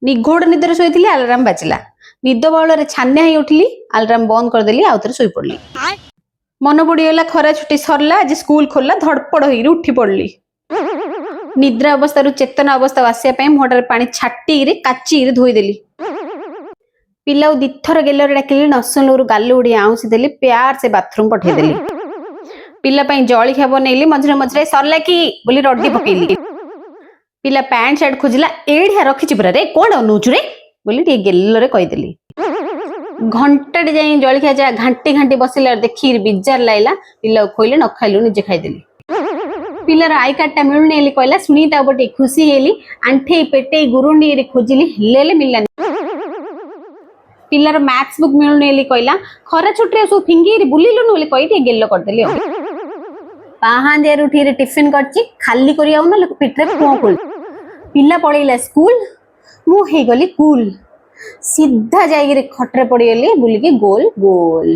निघोड़ निदर showy alarm बाजिला निद बल छानिया ही उठिली alarm बंद करदेली आउ थे शोई पड़ली। मन पड़गला खरा छुट्टी सरला आज स्कूल खोलला धड़पड़ हो उठी पड़ली। निद्रा अवस्था चेतना अवस्था आसापी मुहटार पा छाटी काची धोईदेली। पिला दिथर गेलर डाकिली नसुलू गाल उड़ी आउसी देली प्यार से बाथरूम पठेदेली। पिला जलिखिया बनइली मझे मझे सरला कि बोली रड्डी पकेली। पिला पैंट शर्ट खोजिला एढ़िया रखी पुरा रे कौन अनौचु रे बोली गेलरे कहीदेली। घंटे जाए जलिखिया जा घाटी घाटी बसिला देखी बिजार लाइला पिला खोइले न खाइलु निजे खाइदेली। पिलार आई कार्डटा मिलुनी कहला शुणी बटे खुशी हेली आंठे पेटे गुरुंडी खोजिली हेले मिललानी। पिलार मैथ्स बुक मिलुनी कहला खरा छुट्टी सब फिंगी बुलिलुनु कही गेल करदेली। पाहांदिया उठी टिफिन करची खाली करी आउ ना पेटे पुआ खोल पिला पड़ेगा स्कूल मुझे गली कूल सीधा जाइए खटरे पड़गली बुलिकी गोल गोल।